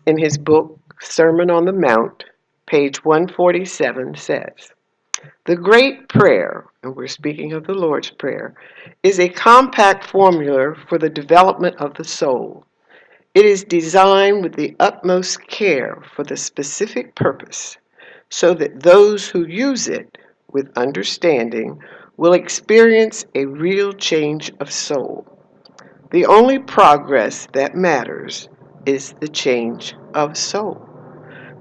in his book, Sermon on the Mount, page 147, says, "The great prayer," and we're speaking of the Lord's Prayer, "is a compact formula for the development of the soul. It is designed with the utmost care for the specific purpose, so that those who use it with understanding will experience a real change of soul. The only progress that matters is the change of soul.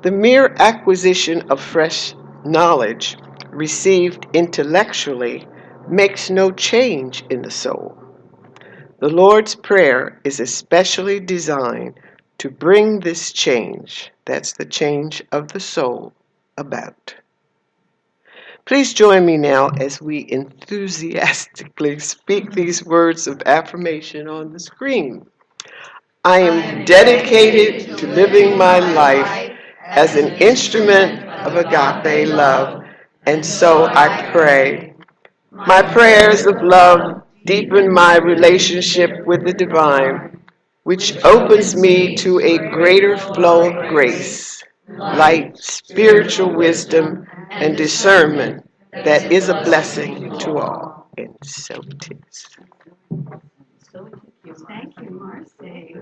The mere acquisition of fresh knowledge received intellectually makes no change in the soul. The Lord's Prayer is especially designed to bring this change, that's the change of the soul, about." Please join me now as we enthusiastically speak these words of affirmation on the screen. I am dedicated to living my life as an instrument of agape love, and so I pray. My prayers of love deepen my relationship with the divine, which opens me to a greater flow of grace, light, spiritual wisdom, and discernment that is a blessing to all. And so it is. Thank you, Marcy.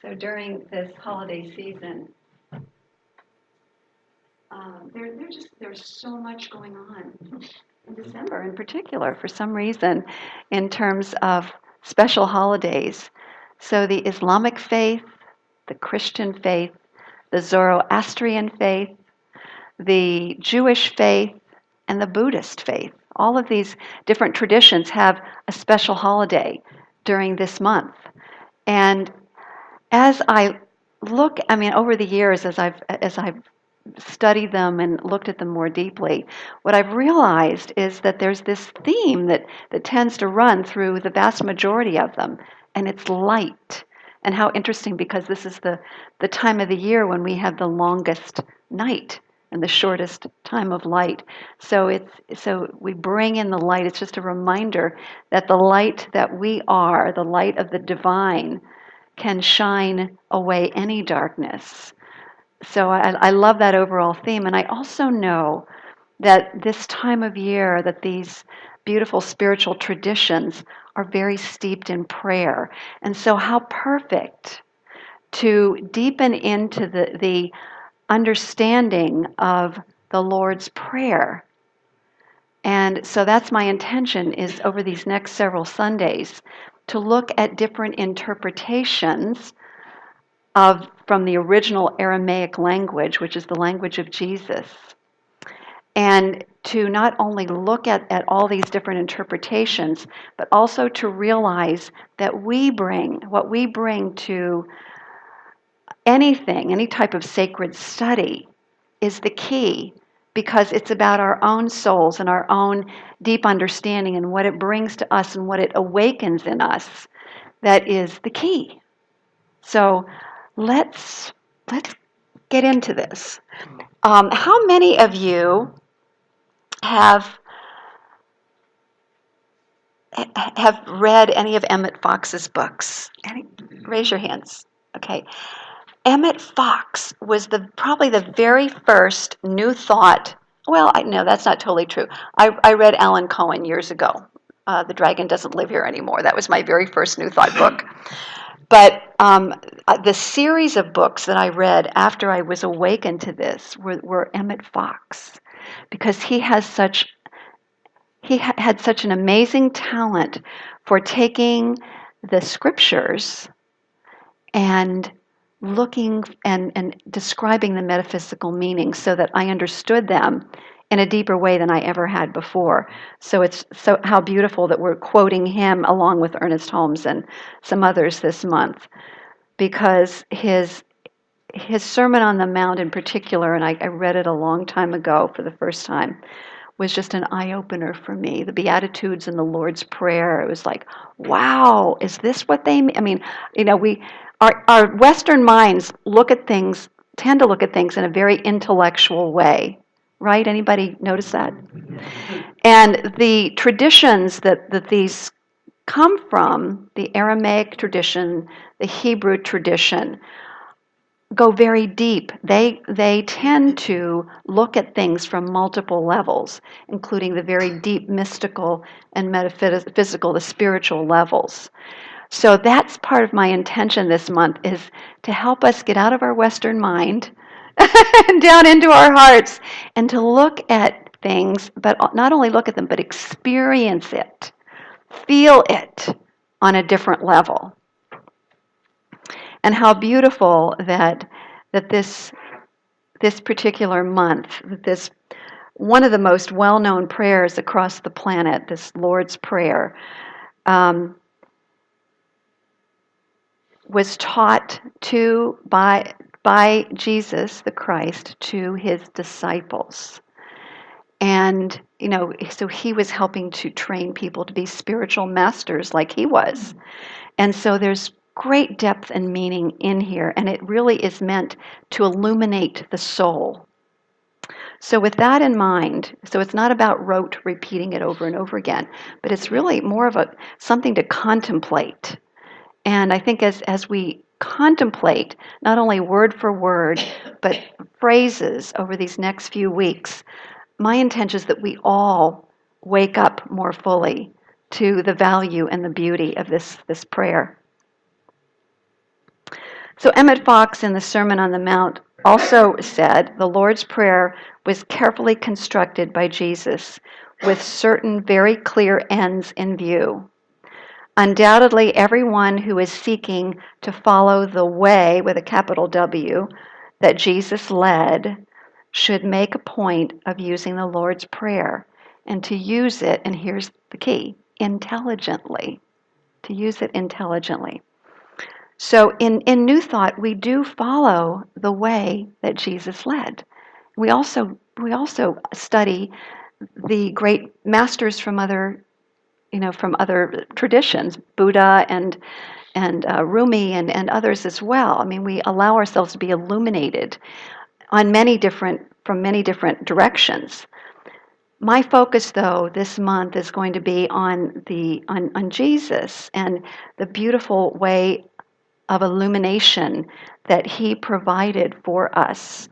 So during this holiday season, there's so much going on in December in particular for some reason in terms of special holidays. So the Islamic faith, the Christian faith, the Zoroastrian faith, the Jewish faith, and the Buddhist faith. All of these different traditions have a special holiday during this month. And as I over the years, as I've studied them and looked at them more deeply, what I've realized is that there's this theme that tends to run through the vast majority of them, and it's light. And how interesting, because this is the time of the year when we have the longest night and the shortest time of light. So we bring in the light. It's just a reminder that the light that we are, the light of the divine, can shine away any darkness. So I love that overall theme. And I also know that this time of year, that these beautiful spiritual traditions are very steeped in prayer. And so how perfect to deepen into the understanding of the Lord's Prayer. And so that's my intention, is over these next several Sundays to look at different interpretations from the original Aramaic language, which is the language of Jesus, and to not only look at all these different interpretations, but also to realize that what we bring to anything, any type of sacred study, is the key, because it's about our own souls and our own deep understanding and what it brings to us and what it awakens in us that is the key. So let's get into this. How many of you have read any of Emmett Fox's books? Raise your hands. Okay. Emmett Fox was probably the very first New Thought. Well, no, that's not totally true. I read Alan Cohen years ago. The Dragon Doesn't Live Here Anymore. That was my very first New Thought book. But the series of books that I read after I was awakened to this were Emmett Fox, because he had such an amazing talent for taking the scriptures and looking and describing the metaphysical meanings so that I understood them in a deeper way than I ever had before. So it's how beautiful that we're quoting him along with Ernest Holmes and some others this month, because his Sermon on the Mount in particular, and I read it a long time ago for the first time, was just an eye-opener for me. The Beatitudes and the Lord's Prayer, it was like, wow, is this what they mean? I mean, our Western minds tend to look at things in a very intellectual way, right? Anybody notice that? And the traditions that these come from, the Aramaic tradition, the Hebrew tradition, go very deep. They tend to look at things from multiple levels, including the very deep mystical and metaphysical, the spiritual levels. So that's part of my intention this month, is to help us get out of our Western mind and down into our hearts and to look at things, but not only look at them, but experience it, feel it on a different level. And how beautiful that this particular month, this one of the most well-known prayers across the planet, this Lord's Prayer, was taught by Jesus the Christ to his disciples. And, so he was helping to train people to be spiritual masters like he was. And so there's great depth and meaning in here, and it really is meant to illuminate the soul. So with that in mind, so it's not about rote repeating it over and over again, but it's really more of something to contemplate. And I think as we contemplate, not only word for word, but phrases over these next few weeks, my intention is that we all wake up more fully to the value and the beauty of this prayer. So Emmett Fox in the Sermon on the Mount also said the Lord's Prayer was carefully constructed by Jesus with certain very clear ends in view. Undoubtedly, everyone who is seeking to follow the way, with a capital W, that Jesus led should make a point of using the Lord's Prayer and to use it, and here's the key, intelligently. To use it intelligently. So in New Thought, we do follow the way that Jesus led. We also study the great masters from other traditions, Buddha and Rumi and others as well. I mean, we allow ourselves to be illuminated from many different directions. My focus, though, this month is going to be on Jesus and the beautiful way of illumination that he provided for us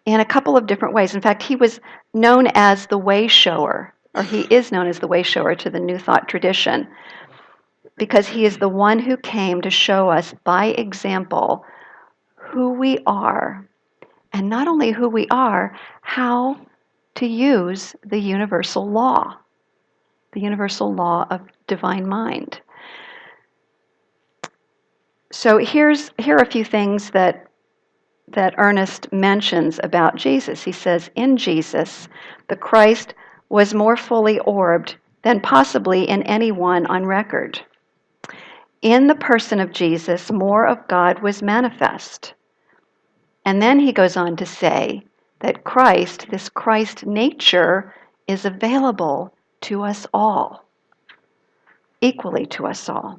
in a couple of different ways. In fact, he was known as the way shower, or he is known as the way shower to the New Thought tradition, because he is the one who came to show us by example who we are, and not only who we are, how to use the universal law of divine mind. So here are a few things that Ernest mentions about Jesus. He says, in Jesus, the Christ was more fully orbed than possibly in anyone on record. In the person of Jesus, more of God was manifest. And then he goes on to say that Christ, this Christ nature, is available to us all, equally to us all.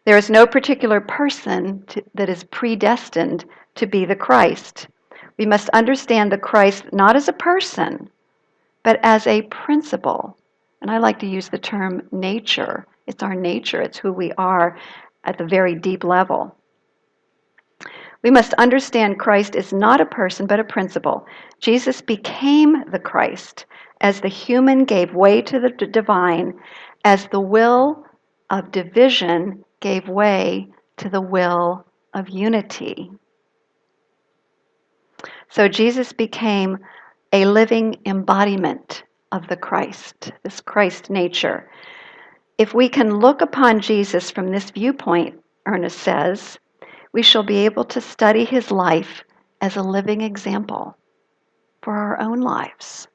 There is no particular person that is predestined to be the Christ. We must understand the Christ not as a person, but as a principle. And I like to use the term nature. It's our nature. It's who we are at the very deep level. We must understand Christ is not a person, but a principle. Jesus became the Christ as the human gave way to the divine, as the will of division gave way to the will of unity. So Jesus became a living embodiment of the Christ, this Christ nature. If we can look upon Jesus from this viewpoint, Ernest says, we shall be able to study his life as a living example for our own lives.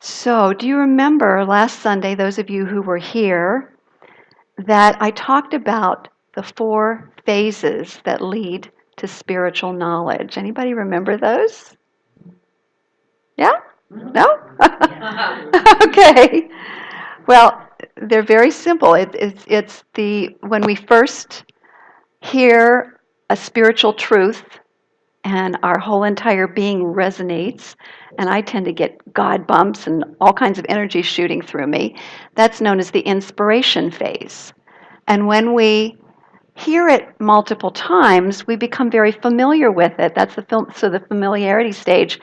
So, do you remember last Sunday, those of you who were here, that I talked about the 4 phases that lead to spiritual knowledge? Anybody remember those? Yeah? No? Okay. Well, they're very simple. It's when we first hear a spiritual truth and our whole entire being resonates, and I tend to get God bumps and all kinds of energy shooting through me. That's known as the inspiration phase. And when we hear it multiple times, we become very familiar with it. That's the familiarity stage.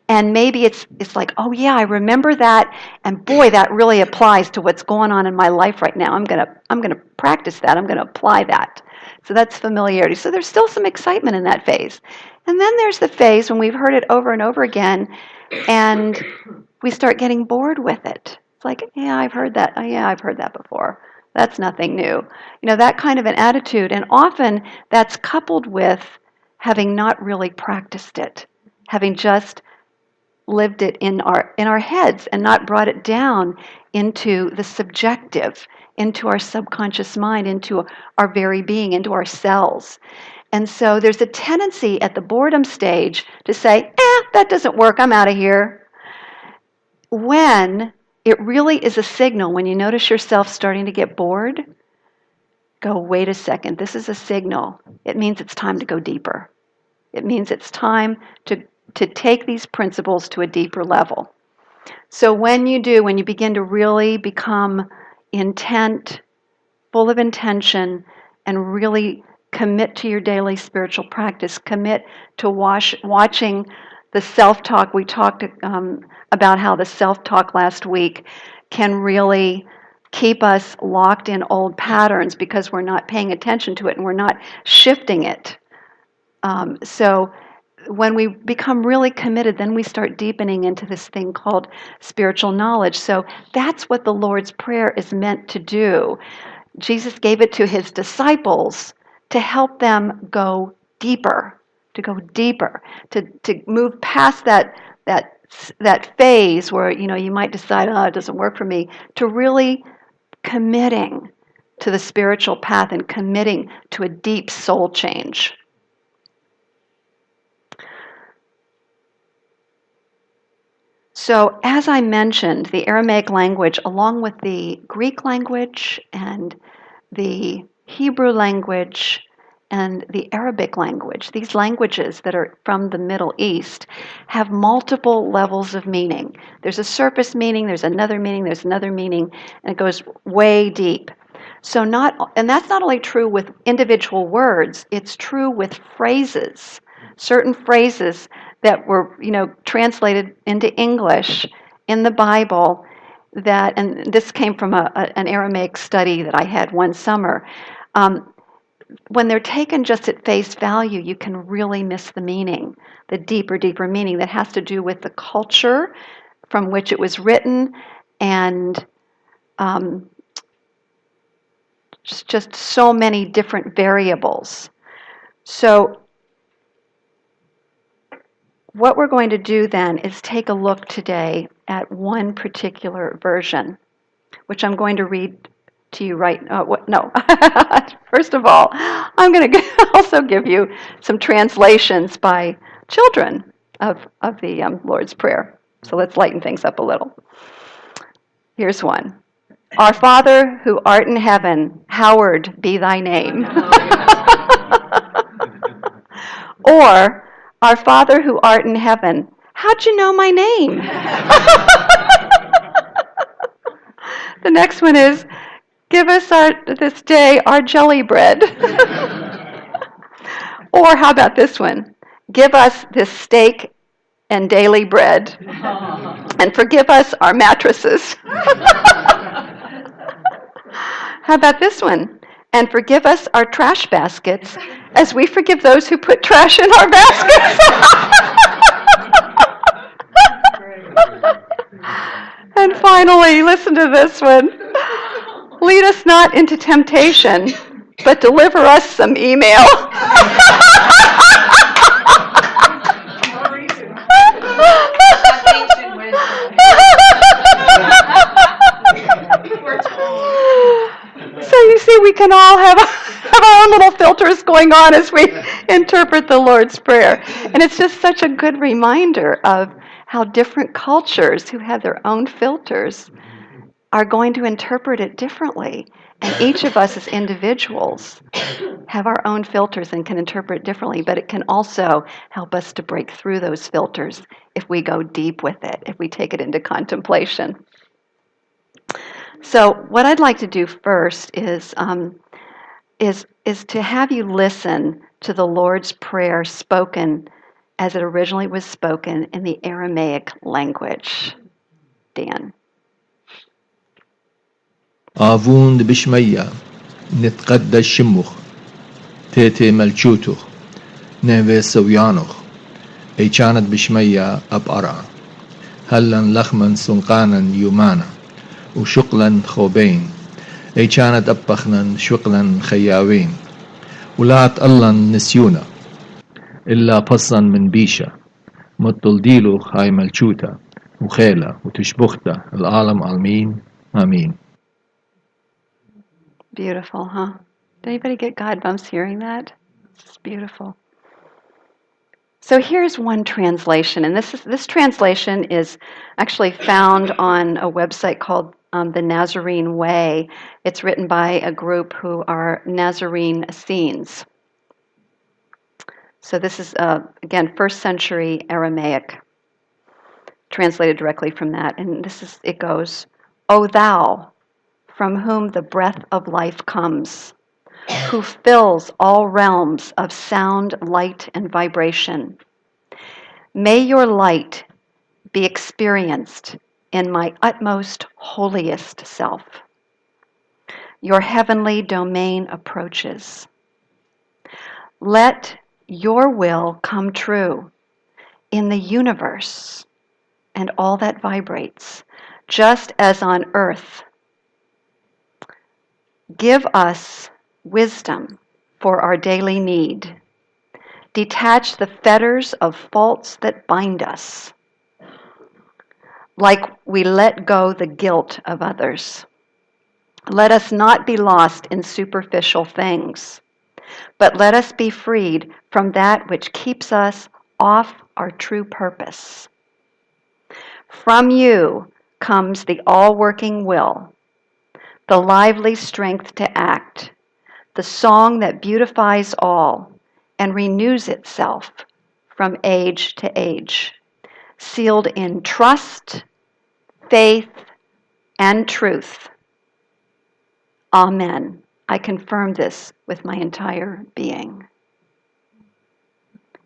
And maybe it's like, oh yeah, I remember that, and boy, that really applies to what's going on in my life right now. I'm gonna practice that. I'm gonna apply that. So that's familiarity. So there's still some excitement in that phase. And then there's the phase when we've heard it over and over again, and we start getting bored with it. It's like, yeah, I've heard that. Oh, yeah, I've heard that before. That's nothing new. That kind of an attitude. And often that's coupled with having not really practiced it, having just lived it in our heads and not brought it down into the subjective, into our subconscious mind, into our very being, into our cells. And so there's a tendency at the boredom stage to say, that doesn't work, I'm out of here. When it really is a signal, when you notice yourself starting to get bored, go, wait a second, this is a signal. It means it's time to go deeper. It means it's time to take these principles to a deeper level. So when you begin to really become intent, full of intention, and really commit to your daily spiritual practice, commit to watching the self-talk. We talked about how the self-talk last week can really keep us locked in old patterns because we're not paying attention to it and we're not shifting it. So when we become really committed, then we start deepening into this thing called spiritual knowledge. So that's what the Lord's Prayer is meant to do. Jesus gave it to his disciples to help them go deeper, to move past that phase where you might decide, it doesn't work for me, to really committing to the spiritual path and committing to a deep soul change. So, as I mentioned, the Aramaic language, along with the Greek language and the Hebrew language and the Arabic language, these languages that are from the Middle East, have multiple levels of meaning. There's a surface meaning, there's another meaning, there's another meaning, and it goes way deep. And that's not only true with individual words, it's true with phrases. Certain phrases that were, translated into English in the Bible and this came from an Aramaic study that I had one summer. When they're taken just at face value, you can really miss the meaning, the deeper meaning that has to do with the culture from which it was written and just so many different variables. So what we're going to do then is take a look today at one particular version, which I'm going to read to you right now. First of all, I'm going to also give you some translations by children of the Lord's Prayer. So let's lighten things up a little. Here's one. Our Father who art in heaven, hallowed be thy name. Or, our Father who art in heaven, how'd you know my name? The next one is, give us this day our jelly bread. Or how about this one? Give us this steak and daily bread. And forgive us our mattresses. How about this one? And forgive us our trash baskets as we forgive those who put trash in our baskets. And finally, listen to this one. Lead us not into temptation, but deliver us some email. So you see, we can all have our own little filters going on as we interpret the Lord's Prayer. And it's just such a good reminder of how different cultures who have their own filters are going to interpret it differently. And each of us as individuals have our own filters and can interpret it differently, but it can also help us to break through those filters if we go deep with it, if we take it into contemplation. So what I'd like to do first is to have you listen to the Lord's Prayer spoken as it originally was spoken in the Aramaic language. Dan. آووند بشمية نتقدى شمخ تيتي ملشوتخ نيفي سويانخ أي كانت بشمية أبقرا هلا لخما سنقانا يومانا وشقلا خوبين أي كانت أبخنا شقلا خياوين ولات الله نسيونا إلا بصا من بيشة مطل ديلو هاي ملشوتا وخيلة وتشبختا العالم آمين آمين. Beautiful, huh? Did anybody get God bumps hearing that? It's beautiful. So here's one translation, and this translation is actually found on a website called The Nazarene Way. It's written by a group who are Nazarene Essenes. So this is, again, first century Aramaic, translated directly from that. And it goes, O thou, from whom the breath of life comes, who fills all realms of sound, light, and vibration. May your light be experienced in my utmost holiest self. Your heavenly domain approaches. Let your will come true in the universe and all that vibrates, just as on earth. Give us wisdom for our daily need. Detach the fetters of faults that bind us, like we let go the guilt of others. Let us not be lost in superficial things, but let us be freed from that which keeps us off our true purpose. From you comes the all-working will, the lively strength to act, the song that beautifies all and renews itself from age to age, sealed in trust, faith, and truth. Amen. I confirm this with my entire being.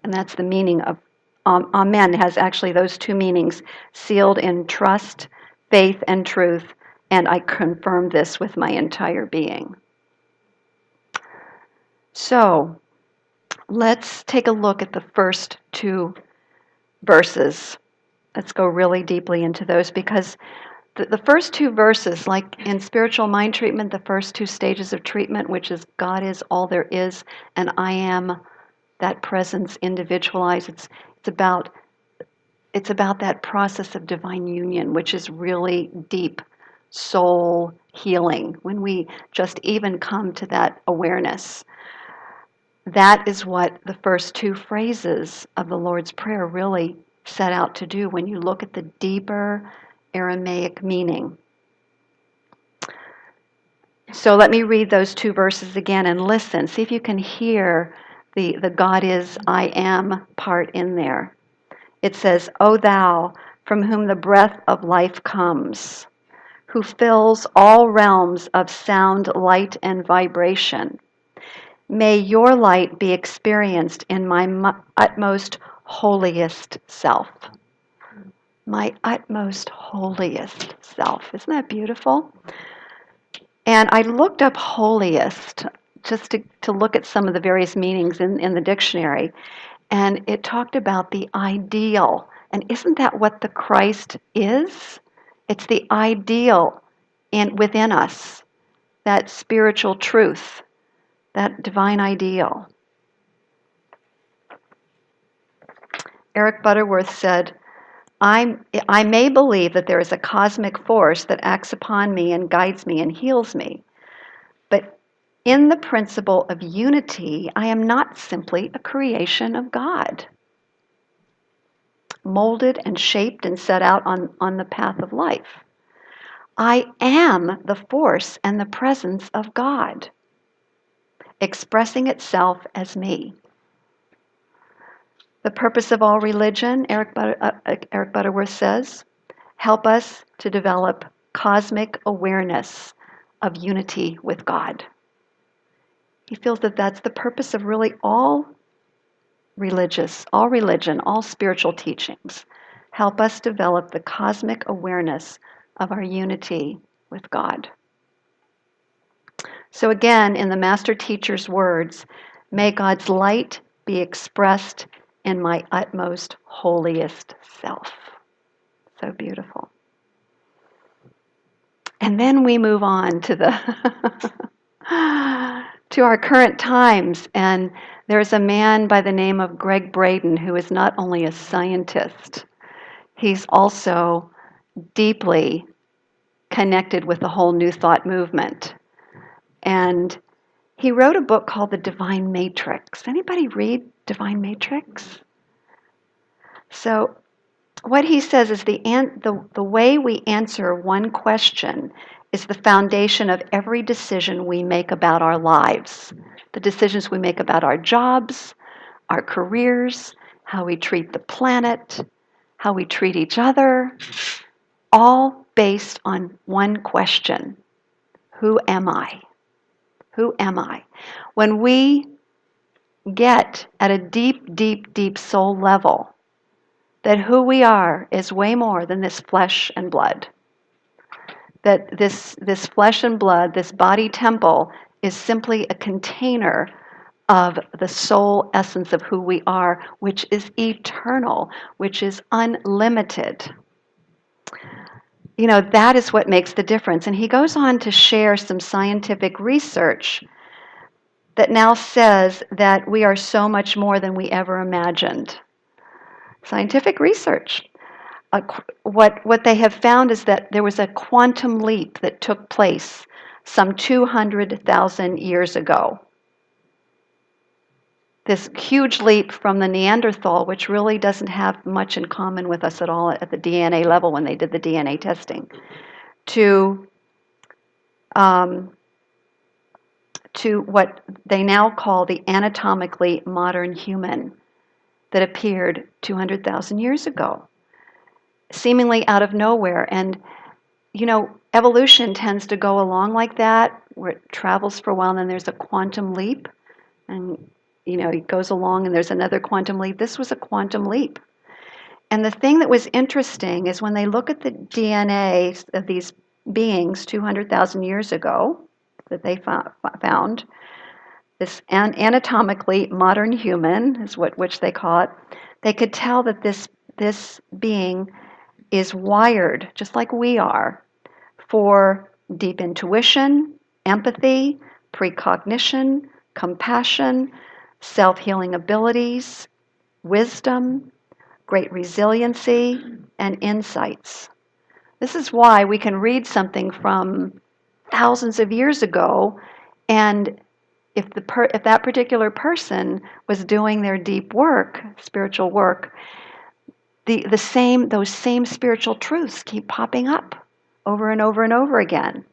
And that's the meaning of Amen. It has actually those two meanings, sealed in trust, faith, and truth, and I confirm this with my entire being. So, let's take a look at the first two verses. Let's go really deeply into those because the first two verses, like in spiritual mind treatment, the first two stages of treatment, which is God is all there is, and I am that presence individualized. It's about that process of divine union, which is really deep soul healing. When we just even come to that awareness, that is what the first two phrases of the Lord's Prayer really set out to do when you look at the deeper Aramaic meaning. So let me read those two verses again and listen. See if you can hear the God is, I am part in there. It says, O thou, from whom the breath of life comes, who fills all realms of sound, light, and vibration. May your light be experienced in my utmost holiest self. My utmost holiest self. Isn't that beautiful? And I looked up holiest just to look at some of the various meanings in the dictionary. And it talked about the ideal. And isn't that what the Christ is? It's the ideal within us, that spiritual truth, that divine ideal. Eric Butterworth said, I may believe that there is a cosmic force that acts upon me and guides me and heals me. But in the principle of unity, I am not simply a creation of God, molded and shaped and set out on the path of life. I am the force and the presence of God, expressing itself as me. The purpose of all religion, Eric Butterworth says, help us to develop cosmic awareness of unity with God. He feels that that's the purpose of really all religion, all spiritual teachings. Help us develop the cosmic awareness of our unity with God. So again, in the Master Teacher's words, may God's light be expressed in my utmost holiest self. So beautiful. And then we move on to the to our current times, and there's a man by the name of Greg Braden who is not only a scientist, he's also deeply connected with the whole New Thought movement. And he wrote a book called The Divine Matrix. Anybody read Divine Matrix? So what he says is the way we answer one question is the foundation of every decision we make about our lives. The decisions we make about our jobs, our careers, how we treat the planet, how we treat each other, all based on one question. Who am I? Who am I? When we get at a deep, deep, deep soul level that who we are is way more than this flesh and blood. That this flesh and blood, this body temple, is simply a container of the soul essence of who we are, which is eternal, which is unlimited. You know, that is what makes the difference. And he goes on to share some scientific research that now says that we are so much more than we ever imagined. Scientific research. What they have found is that there was a quantum leap that took place some 200,000 years ago. This huge leap from the Neanderthal, which really doesn't have much in common with us at all at the DNA level when they did the DNA testing, to what they now call the anatomically modern human that appeared 200,000 years ago, seemingly out of nowhere. And, you know, evolution tends to go along like that, where it travels for a while, and then there's a quantum leap. And, you know, it goes along and there's another quantum leap. This was a quantum leap. And the thing that was interesting is when they look at the DNA of these beings 200,000 years ago that they found, this anatomically modern human is which they call it, they could tell that this being is wired, just like we are, for deep intuition, empathy, precognition, compassion, self-healing abilities, wisdom, great resiliency, and insights. This is why we can read something from thousands of years ago, and if that particular person was doing their deep work, spiritual work, those same spiritual truths keep popping up over and over and over again,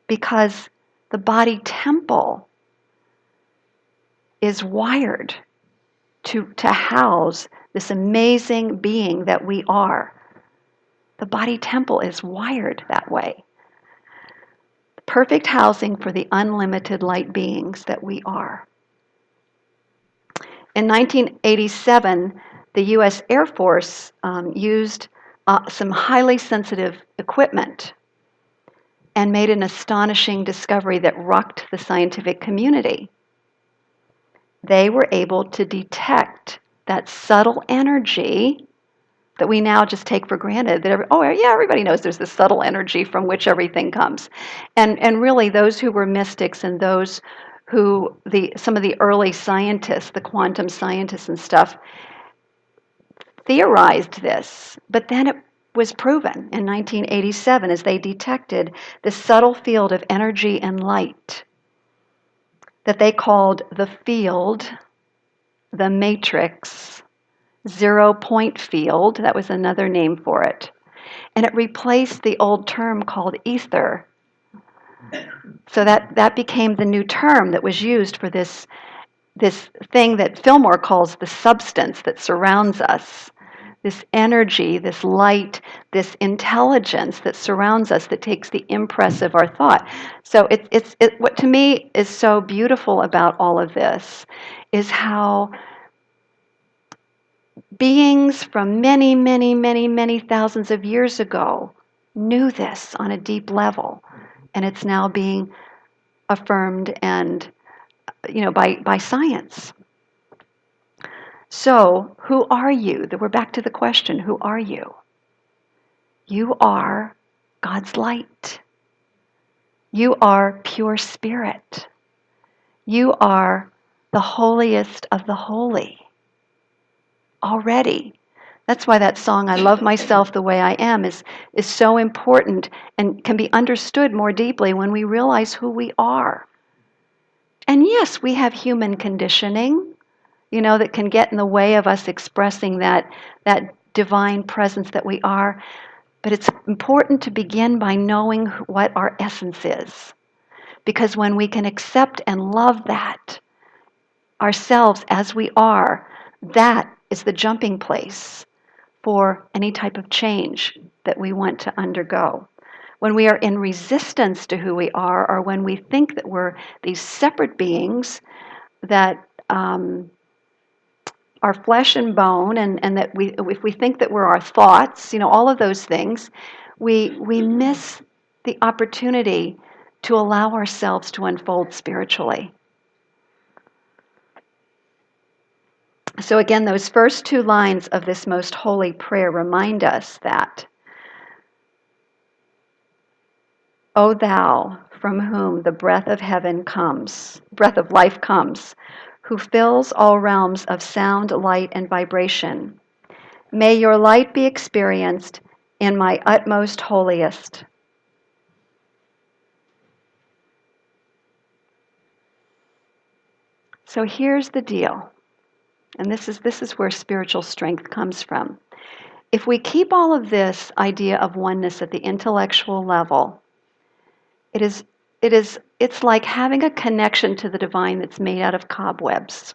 because the body temple is wired to house this amazing being that we are. The body temple is wired that way. Perfect housing for the unlimited light beings that we are. In 1987, the U.S. Air Force used some highly sensitive equipment and made an astonishing discovery that rocked the scientific community. They were able to detect that subtle energy that we now just take for granted. Everybody knows there's this subtle energy from which everything comes. And really, those who were mystics and those who, some of the early scientists, the quantum scientists and stuff, theorized this. But then it was proven in 1987 as they detected this subtle field of energy and light that they called the field, the matrix, 0 point field. That was another name for it. And it replaced the old term called ether. So that became the new term that was used for this thing that Fillmore calls the substance that surrounds us. This energy, this light, this intelligence that surrounds us, that takes the impress of our thought. So what to me is so beautiful about all of this is how beings from many, many, many, many thousands of years ago knew this on a deep level, and it's now being affirmed and by science. So, who are you? We're back to the question, who are you? You are God's light. You are pure spirit. You are the holiest of the holy. Already. That's why that song, I Love Myself the Way I Am, is so important and can be understood more deeply when we realize who we are. And yes, we have human conditioning, that can get in the way of us expressing that divine presence that we are. But it's important to begin by knowing what our essence is. Because when we can accept and love that, ourselves as we are, that is the jumping place for any type of change that we want to undergo. When we are in resistance to who we are, or when we think that we're these separate beings that are flesh and bone, and that if we think that we're our thoughts, all of those things, we miss the opportunity to allow ourselves to unfold spiritually. So again, those first two lines of this most holy prayer remind us that, O thou from whom the breath of heaven comes, breath of life comes, who fills all realms of sound, light, and vibration, may your light be experienced in my utmost holiest. So here's the deal, and this is where spiritual strength comes from. If we keep all of this idea of oneness at the intellectual level, it's like having a connection to the divine that's made out of cobwebs.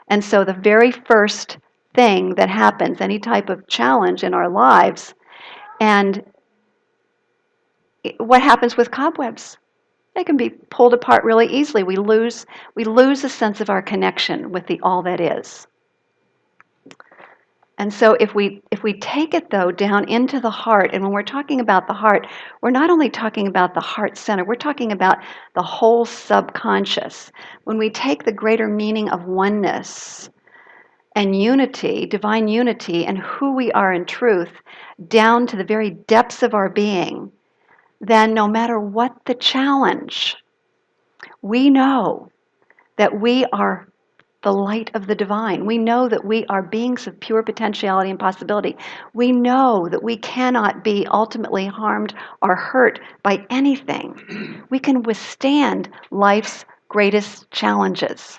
And so the very first thing that happens, any type of challenge in our lives, and what happens with cobwebs? They can be pulled apart really easily. We lose a sense of our connection with the all that is. And so if we take it, though, down into the heart, and when we're talking about the heart, we're not only talking about the heart center, we're talking about the whole subconscious. When we take the greater meaning of oneness and unity, divine unity, and who we are in truth, down to the very depths of our being, then no matter what the challenge, we know that we are the light of the divine. We know that we are beings of pure potentiality and possibility. We know that we cannot be ultimately harmed or hurt by anything. We can withstand life's greatest challenges.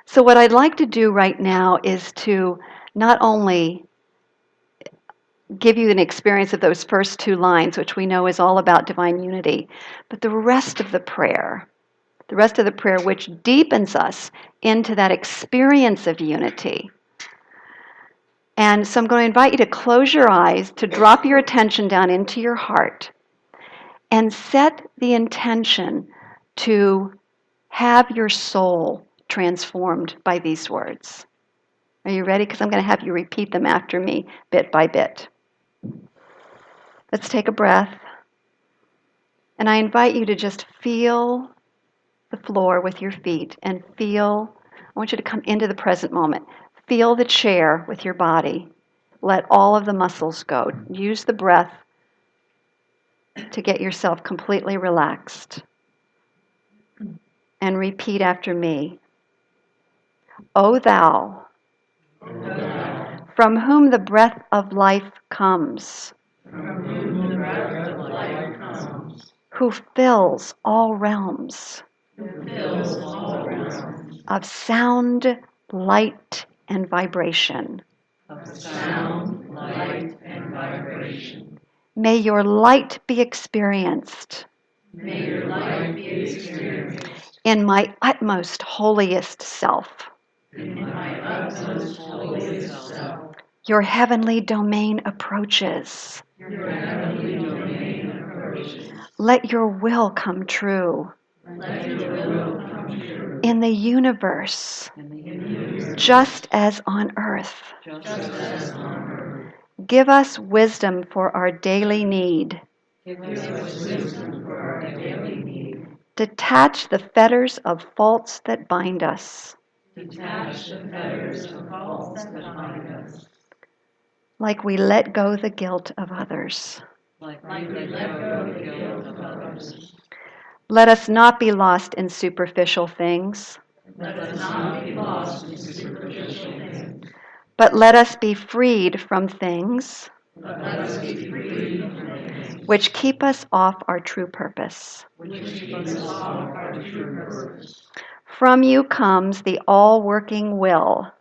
So what I'd like to do right now is to not only give you an experience of those first two lines, which we know is all about divine unity, but the rest of the prayer, which deepens us into that experience of unity. And so I'm going to invite you to close your eyes, to drop your attention down into your heart, and set the intention to have your soul transformed by these words. Are you ready? Because I'm going to have you repeat them after me, bit by bit. Let's take a breath. And I invite you to just feel the floor with your feet and I want you to come into the present moment. Feel the chair with your body. Let all of the muscles go. Use the breath to get yourself completely relaxed. And repeat after me. O thou, from whom the breath of life comes, who fills all realms of sound, light, and vibration. light and vibration. May your light be experienced May your light be experienced in my utmost holiest self. in my utmost holiest self. Your heavenly domain approaches. Your heavenly domain approaches. Let your will come true Let your will come true in the universe, in the universe, just as on earth. just as on earth. Give us wisdom for our daily need. Give us wisdom for our daily need. Detach the fetters of faults that bind us, Detach the fetters of faults that bind us, like we let go the guilt of others. like we let go the guilt of others. Let us not be lost in superficial things, Let us not be lost in superficial things, but let us be freed from things but let us be free from things which keep us off our true purpose. which keep us off our true purpose. From you comes the all-working will,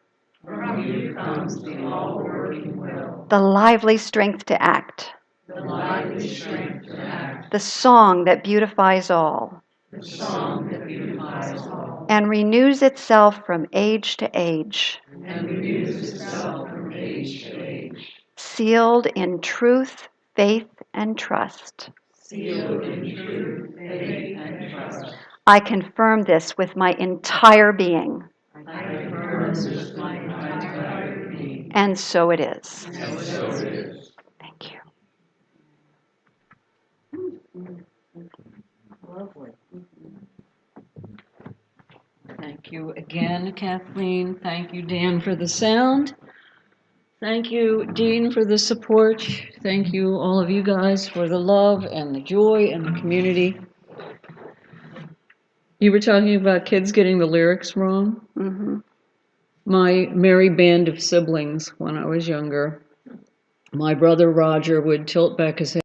From you comes the all-working will, the lively strength to act, the lively strength to act, the song that beautifies all the song that beautifies all, and renews itself from age to age, and renews itself from age to age, sealed in truth, faith, and trust. sealed in truth, faith, and trust. I confirm this with my entire being, I confirm this with my entire being, and so it is. and so it is. Thank you. Lovely. Thank you again, Kathleen. Thank you, Dan, for the sound. Thank you, Dean, for the support. Thank you, all of you guys, for the love and the joy and the community. You were talking about kids getting the lyrics wrong. Mm-hmm. My merry band of siblings when I was younger, my brother Roger would tilt back his head